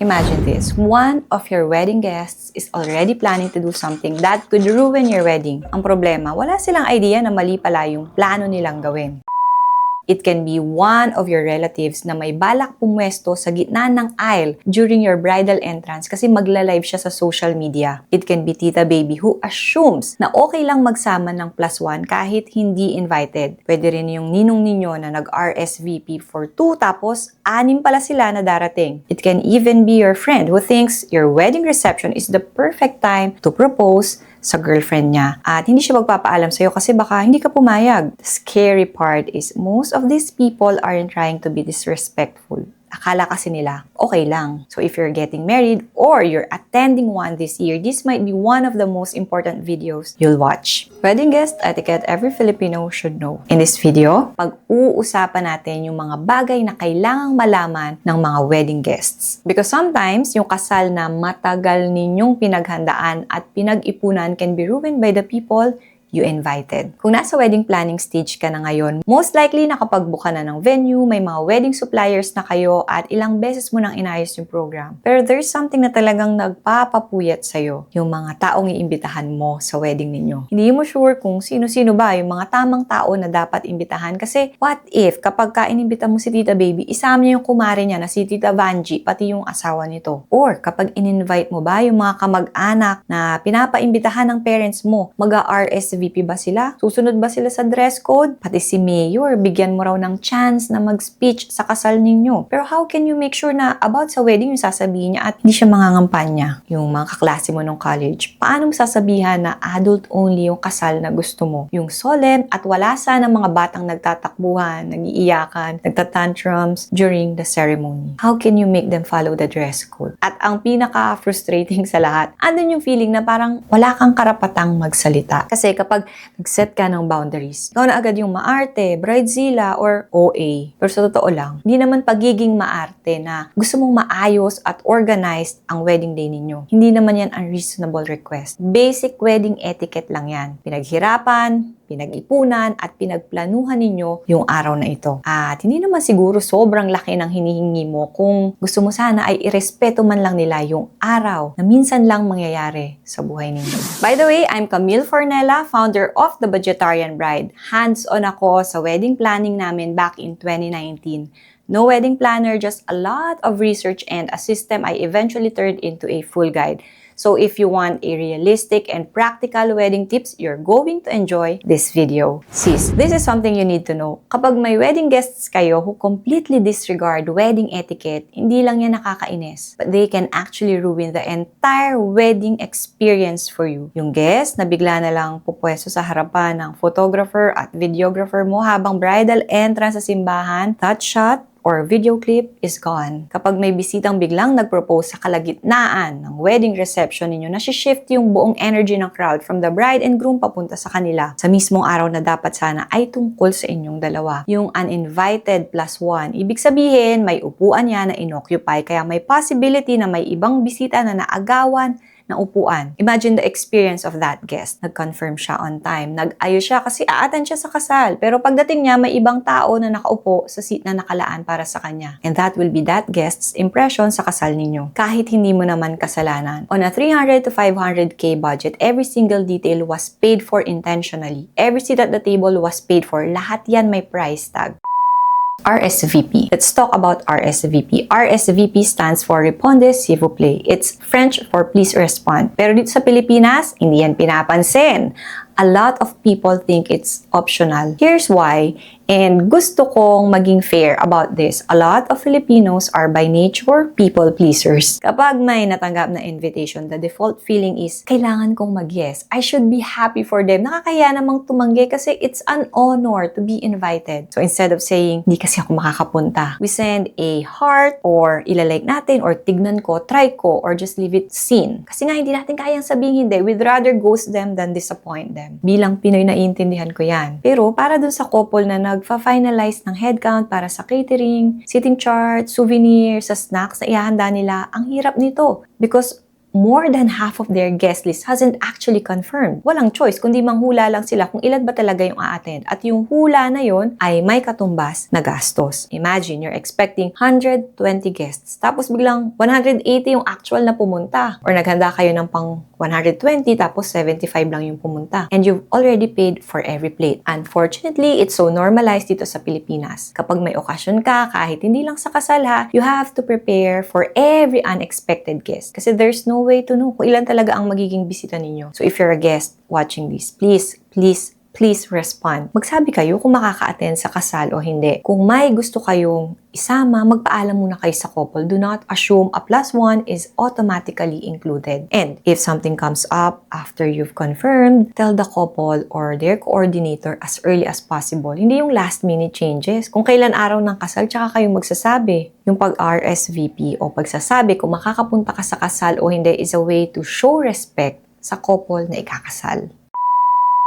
Imagine this, one of your wedding guests is already planning to do something that could ruin your wedding. Ang problema, wala silang idea na mali pala yung plano nilang gawin. It can be one of your relatives na may balak pumwesto sa gitna ng aisle during your bridal entrance kasi magla-live siya sa social media. It can be Tita Baby who assumes na okay lang magsama ng +1 kahit hindi invited. Pwede rin yung ninong ninyo na nag-RSVP for 2 tapos 6 pala sila na darating. It can even be your friend who thinks your wedding reception is the perfect time to propose sa girlfriend niya. At hindi siya magpapaalam sa'yo kasi baka hindi ka pumayag. The scary part is most of these people aren't trying to be disrespectful. Akala kasi nila, okay lang. So if you're getting married or you're attending one this year, this might be one of the most important videos you'll watch. Wedding guest etiquette every Filipino should know. In this video, pag-uusapan natin yung mga bagay na kailangang malaman ng mga wedding guests. Because sometimes, yung kasal na matagal ninyong pinaghandaan at pinag-ipunan can be ruined by the people you invited. Kung nasa wedding planning stage ka na ngayon, most likely nakapag-book ka na ng venue, may mga wedding suppliers na kayo at ilang beses mo nang inayos yung program. Pero there's something na talagang nagpapapuyat sa'yo, yung mga taong iimbitahan mo sa wedding ninyo. Hindi mo sure kung sino-sino ba yung mga tamang tao na dapat imbitahan kasi what if kapag ka-inimbita mo si Tita Baby, isama niya yung kumare niya na si Tita Vanji, pati yung asawa nito. Or kapag in-invite mo ba yung mga kamag-anak na pinapaimbitahan ng parents mo, mag-RSVP ba sila? Susunod ba sila sa dress code? Pati si Mayor, bigyan mo raw ng chance na mag-speech sa kasal ninyo. Pero how can you make sure na about sa wedding yung sasabihin niya at hindi siya mangangampanya? Yung mga kaklase mo nung college, paano mo sasabihan na adult only yung kasal na gusto mo? Yung solemn at wala sana mga batang nagtatakbuhan, nagiiyakan, nagtatantrums during the ceremony. How can you make them follow the dress code? At ang pinaka-frustrating sa lahat, andun yung feeling na parang wala kang karapatang magsalita. Kasi kapag nag-set ka ng boundaries, ikaw na agad yung maarte, bridezilla, or OA. Pero sa totoo lang, hindi naman pagiging maarte na gusto mong maayos at organized ang wedding day ninyo. Hindi naman yan unreasonable request. Basic wedding etiquette lang yan. Pinaghirapan, pinag-ipunan, at pinagplanuhan ninyo yung araw na ito. At hindi naman siguro sobrang laki ng hinihingi mo kung gusto mo sana ay irespeto man lang nila yung araw na minsan lang mangyayari sa buhay ninyo. By the way, I'm Camille Fornella, founder of The Budgetarian Bride. Hands-on ako sa wedding planning namin back in 2019. No wedding planner, just a lot of research and a system I eventually turned into a full guide. So if you want a realistic and practical wedding tips, you're going to enjoy this video. Sis, this is something you need to know. Kapag may wedding guests kayo who completely disregard wedding etiquette, hindi lang yan nakakainis, but they can actually ruin the entire wedding experience for you. Yung guest na bigla na lang pupwesto sa harapan ng photographer at videographer mo habang bridal entrance sa simbahan, that shot or video clip is gone. Kapag may bisitang biglang nag-propose sa kalagitnaan ng wedding reception ninyo, nasi-shift yung buong energy ng crowd from the bride and groom papunta sa kanila. Sa mismong araw na dapat sana ay tungkol sa inyong dalawa. Yung uninvited +1, ibig sabihin may upuan yan na inoccupy kaya may possibility na may ibang bisita na naagawan ng upuan. Imagine the experience of that guest. Nag-confirm siya on time. Nag-ayos siya kasi a-attend siya sa kasal. Pero pagdating niya, may ibang tao na nakaupo sa seat na nakalaan para sa kanya. And that will be that guest's impression sa kasal ninyo. Kahit hindi mo naman kasalanan. On a 300 to 500k budget, every single detail was paid for intentionally. Every seat at the table was paid for. Lahat yan may price tag. RSVP. Let's talk about RSVP. RSVP stands for Répondez s'il vous plaît. It's French for please respond. Pero dito sa Pilipinas, hindi yan pinapansin. A lot of people think it's optional. Here's why, and gusto kong maging fair about this. A lot of Filipinos are by nature people pleasers. Kapag may natanggap na invitation, the default feeling is, kailangan kong mag-yes. I should be happy for them. Nakakaya namang tumanggi kasi it's an honor to be invited. So instead of saying, hindi kasi ako makakapunta, we send a heart or ilalike natin or tignan ko, try ko, or just leave it seen. Kasi nga hindi natin kayang sabihin hindi. We'd rather ghost them than disappoint them. Bilang Pinoy, naiintindihan ko yan. Pero para dun sa couple na nagfa-finalize ng headcount para sa catering, seating chart, souvenir, sa snacks na ihahanda nila, ang hirap nito. Because more than half of their guest list hasn't actually confirmed. Walang choice, kundi manghula lang sila kung ilan ba talaga yung a-attend. At yung hula na yon ay may katumbas na gastos. Imagine, you're expecting 120 guests. Tapos biglang 180 yung actual na pumunta. Or naghanda kayo ng pang 120 tapos 75 lang yung pumunta. And you've already paid for every plate. Unfortunately, it's so normalized dito sa Pilipinas. Kapag may okasyon ka, kahit hindi lang sa kasal ha, you have to prepare for every unexpected guest. Kasi there's no way to know kung ilan talaga ang magiging bisita ninyo. So if you're a guest watching this, please respond. Magsabi kayo kung makaka-attend sa kasal o hindi. Kung may gusto kayong isama, magpaalam muna kayo sa couple. Do not assume a +1 is automatically included. And if something comes up after you've confirmed, tell the couple or their coordinator as early as possible. Hindi yung last-minute changes. Kung kailan araw ng kasal, tsaka kayo magsasabi. Yung pag-RSVP o pagsasabi kung makakapunta ka sa kasal o hindi is a way to show respect sa couple na ikakasal.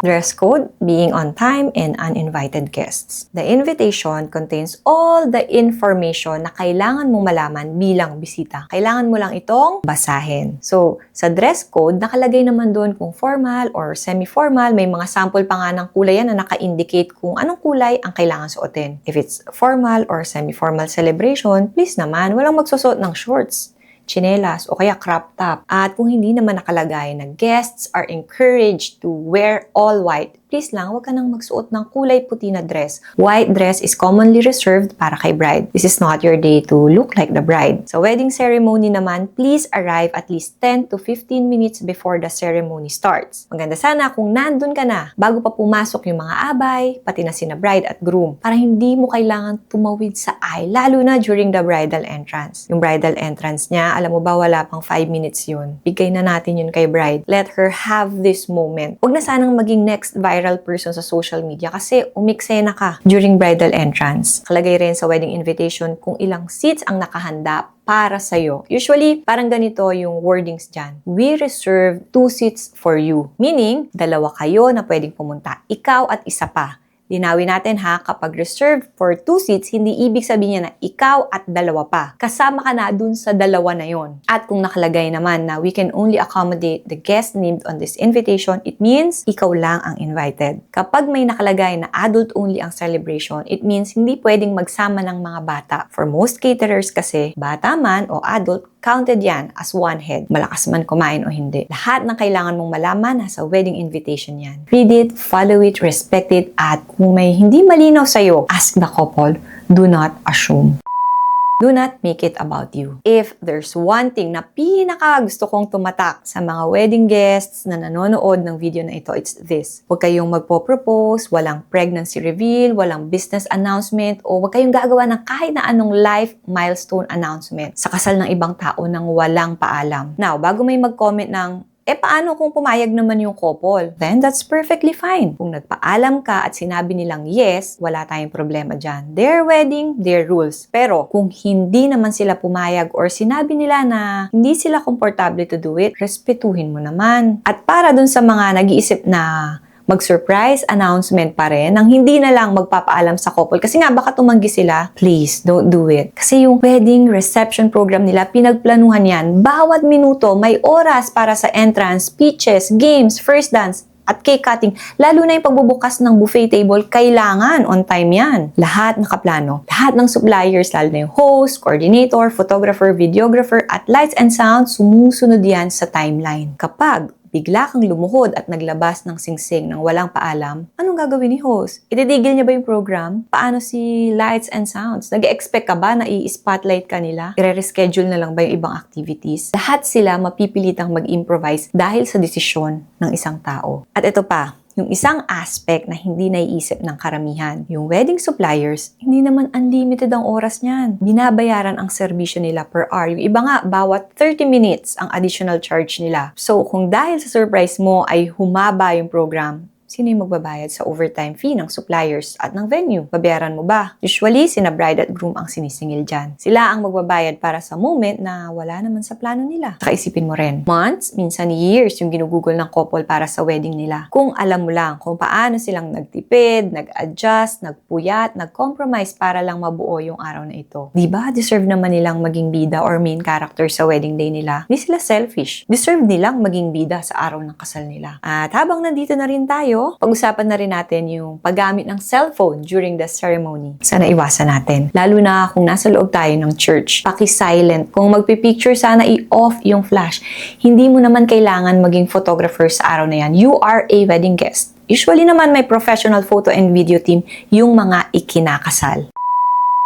Dress code, being on time, and uninvited guests. The invitation contains all the information na kailangan mong malaman bilang bisita. Kailangan mo lang itong basahin. So, sa dress code, nakalagay naman doon kung formal or semi-formal. May mga sample pa nga ng kulay yan na naka-indicate kung anong kulay ang kailangan suotin. If it's formal or semi-formal celebration, please naman, walang magsusuot ng shorts, tsinelas, o kaya crop top. At kung hindi naman nakalagay na guests are encouraged to wear all white, please lang, huwag ka nang magsuot ng kulay puti na dress. White dress is commonly reserved para kay bride. This is not your day to look like the bride. Sa wedding ceremony naman, please arrive at least 10 to 15 minutes before the ceremony starts. Maganda sana kung nandun ka na bago pa pumasok yung mga abay, pati na sina bride at groom, para hindi mo kailangan tumawid sa aisle, lalo na during the bridal entrance. Yung bridal entrance niya, alam mo ba, wala pang 5 minutes yun. Bigay na natin yun kay bride. Let her have this moment. Huwag na sanang maging next viral person sa social media kasi umiksena ka during bridal entrance. Kalagay rin sa wedding invitation kung ilang seats ang nakahanda para sa'yo. Usually, parang ganito yung wordings dyan. We reserve 2 seats for you. Meaning, 2 kayo na pwedeng pumunta. Ikaw at isa pa. Linawin natin ha, kapag reserved for 2 seats, hindi ibig sabihin niya na ikaw at 2 pa. Kasama ka na dun sa 2 na yon. At kung nakalagay naman na we can only accommodate the guest named on this invitation, it means ikaw lang ang invited. Kapag may nakalagay na adult only ang celebration, it means hindi pwedeng magsama ng mga bata. For most caterers kasi, bata man o adult, counted yan as one head. Malakas man kumain o hindi. Lahat ng kailangan mong malaman nasa wedding invitation yan. Read it, follow it, respect it, at kung may hindi malinaw sa'yo, ask the couple. Do not assume. Do not make it about you. If there's one thing na pinaka gusto kong tumatak sa mga wedding guests na nanonood ng video na ito, it's this. Huwag kayong magpo-propose, walang pregnancy reveal, walang business announcement, o huwag kayong gagawa ng kahit na anong life milestone announcement sa kasal ng ibang tao nang walang paalam. Now, bago may mag-comment ng paano kung pumayag naman yung couple? Then, that's perfectly fine. Kung nagpaalam ka at sinabi nilang yes, wala tayong problema dyan. Their wedding, their rules. Pero, kung hindi naman sila pumayag or sinabi nila na hindi sila komportable to do it, respetuhin mo naman. At para dun sa mga nag-iisip na mag-surprise announcement pa rin nang hindi na lang magpapaalam sa couple kasi nga baka tumanggi sila, please don't do it. Kasi yung wedding reception program nila, pinagplanuhan yan. Bawat minuto may oras para sa entrance, speeches, games, first dance, at cake cutting. Lalo na yung pagbubukas ng buffet table, kailangan on time yan. Lahat nakaplano. Lahat ng suppliers, lalo na yung host, coordinator, photographer, videographer, at lights and sound, sumusunod yan sa timeline. Kapag bigla kang lumuhod at naglabas ng singsing ng walang paalam, anong gagawin ni host? Ititigil niya ba yung program? Paano si lights and sounds? Nag-expect ka ba na i-spotlight ka nila? I-reschedule na lang ba yung ibang activities? Lahat sila mapipilitang mag-improvise dahil sa desisyon ng isang tao. At ito pa, yung isang aspect na hindi naiisip ng karamihan. Yung wedding suppliers, hindi naman unlimited ang oras niyan. Binabayaran ang serbisyo nila per hour. Yung iba nga, bawat 30 minutes ang additional charge nila. So, kung dahil sa surprise mo ay humaba yung program, Sino yung magbabayad sa overtime fee ng suppliers at ng venue? Babayaran mo ba? Usually, sina bride at groom ang sinisingil dyan. Sila ang magbabayad para sa moment na wala naman sa plano nila. Saka isipin mo rin, months, minsan years yung ginugugol ng couple para sa wedding nila. Kung alam mo lang kung paano silang nagtipid, nag-adjust, nagpuyat, nag-compromise para lang mabuo yung araw na ito. Diba? Deserve naman nilang maging bida or main character sa wedding day nila. Hindi sila selfish. Deserve nilang maging bida sa araw ng kasal nila. At habang nandito na rin tayo, pag-usapan na rin natin yung paggamit ng cellphone during the ceremony. Sana iwasan natin. Lalo na kung nasa loob tayo ng church. Paki-silent. Kung magpipicture, sana i-off yung flash. Hindi mo naman kailangan maging photographer sa araw na yan. You are a wedding guest. Usually naman may professional photo and video team yung mga ikinakasal.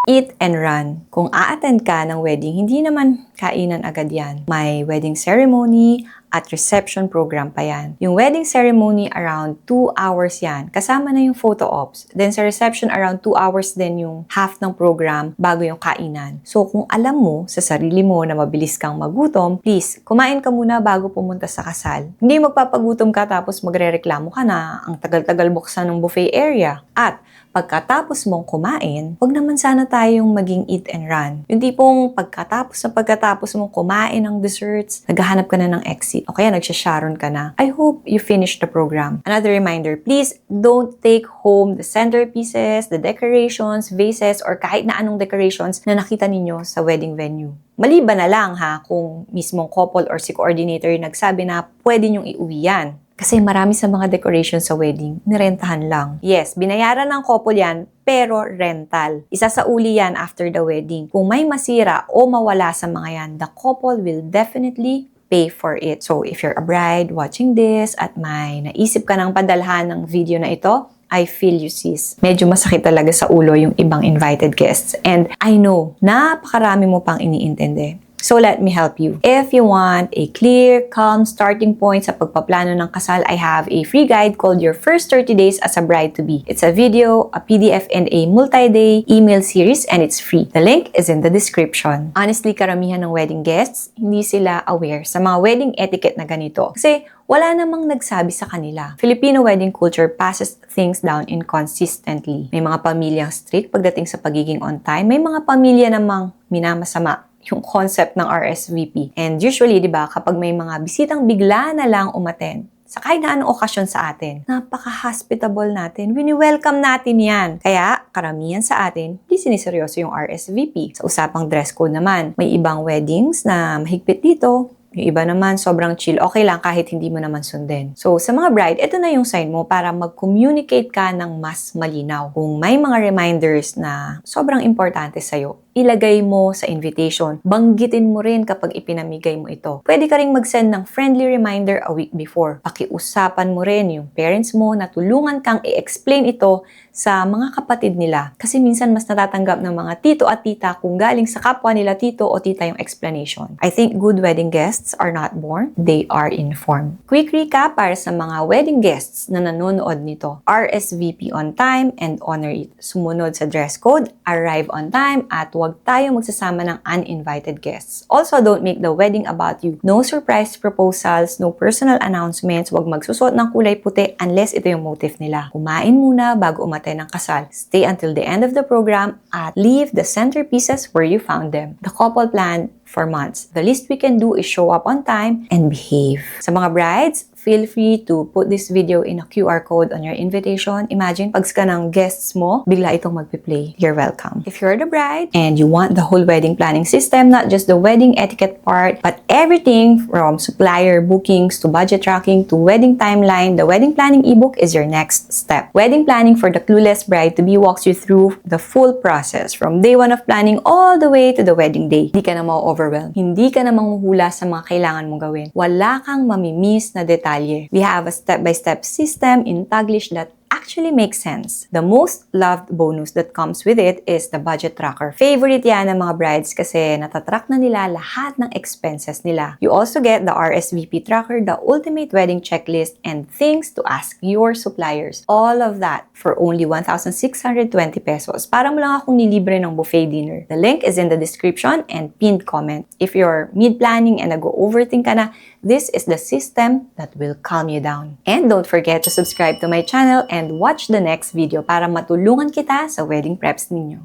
Eat and run. Kung a-attend ka ng wedding, hindi naman kainan agad yan. May wedding ceremony at reception program pa yan. Yung wedding ceremony, around 2 hours yan. Kasama na yung photo ops. Then sa reception, around 2 hours din yung half ng program bago yung kainan. So kung alam mo sa sarili mo na mabilis kang magutom, please, kumain ka muna bago pumunta sa kasal. Hindi magpapagutom ka tapos magrereklamo ka na ang tagal-tagal buksan ng buffet area. At pagkatapos mong kumain, wag naman sana tayong maging eat and run. Yung tipong pagkatapos mong kumain ng desserts, naghahanap ka na ng exit o kaya nagsha-sharon ka na. I hope you finish the program. Another reminder, please don't take home the centerpieces, the decorations, vases, or kahit na anong decorations na nakita ninyo sa wedding venue. Maliban na lang kung mismong couple or si coordinator yung nagsabi na pwede nyong iuwi yan. Kasi marami sa mga decorations sa wedding, nirentahan lang. Yes, binayaran ng couple yan, pero rental. Isa sa uli yan after the wedding. Kung may masira o mawala sa mga yan, the couple will definitely pay for it. So, if you're a bride watching this at may naisip ka ng padalhan ng video na ito, I feel you, sis. Medyo masakit talaga sa ulo yung ibang invited guests. And I know, napakarami mo pang iniintindi. So let me help you. If you want a clear, calm starting point sa pagpaplano ng kasal, I have a free guide called Your First 30 Days as a Bride-to-Be. It's a video, a PDF, and a multi-day email series, and it's free. The link is in the description. Honestly, karamihan ng wedding guests, hindi sila aware sa mga wedding etiquette na ganito. Kasi wala namang nagsabi sa kanila. Filipino wedding culture passes things down inconsistently. May mga pamilyang strict pagdating sa pagiging on time. May mga pamilya namang minamasama yung concept ng RSVP. And usually, di ba, kapag may mga bisitang bigla na lang umattend, sa kahit na anong okasyon sa atin, napaka-hospitable natin, wini-welcome natin yan. Kaya, karamihan sa atin, di siniseryoso yung RSVP. Sa usapang dress code naman, may ibang weddings na mahigpit dito, yung iba naman, sobrang chill. Okay lang kahit hindi mo naman sundin. So, sa mga bride, ito na yung sign mo para mag-communicate ka ng mas malinaw. Kung may mga reminders na sobrang importante sa'yo, ilagay mo sa invitation. Banggitin mo rin kapag ipinamigay mo ito. Pwede ka ring mag-send ng friendly reminder a week before. Pakiusapan mo rin yung parents mo na tulungan kang i-explain ito sa mga kapatid nila. Kasi minsan mas natatanggap ng mga tito at tita kung galing sa kapwa nila tito o tita yung explanation. I think good wedding guests are not born, they are informed. Quick recap para sa mga wedding guests na nanonood nito. RSVP on time and honor it. Sumunod sa dress code, arrive on time, at huwag tayo magsasama ng uninvited guests. Also, don't make the wedding about you. No surprise proposals, no personal announcements, huwag magsusot ng kulay puti unless ito yung motive nila. Kumain muna bago umattend ng kasal. Stay until the end of the program at leave the centerpieces where you found them. The couple planned for months. The least we can do is show up on time and behave. Sa mga brides, feel free to put this video in a QR code on your invitation. Imagine, pag ka ng guests mo, bigla itong magpi-play. You're welcome. If you're the bride and you want the whole wedding planning system, not just the wedding etiquette part, but everything from supplier bookings to budget tracking to wedding timeline, the wedding planning ebook is your next step. Wedding planning for the clueless bride-to-be walks you through the full process from day one of planning all the way to the wedding day. Hindi ka na ma-overwhelm. Hindi ka na manghuhula sa mga kailangan mong gawin. Wala kang mamimiss na detalye. We have a step-by-step system in Taglish that actually makes sense. The most loved bonus that comes with it is the budget tracker. Favorite yan ng mga brides kasi natatrack na nila lahat ng expenses nila. You also get the RSVP tracker, the ultimate wedding checklist, and things to ask your suppliers. All of that for only 1,620 pesos. Para mo lang akong nilibre ng buffet dinner. The link is in the description and pinned comment. If you're mid-planning and nag-overthink ka na, This is the system that will calm you down. And don't forget to subscribe to my channel and watch the next video para matulungan kita sa wedding preps ninyo.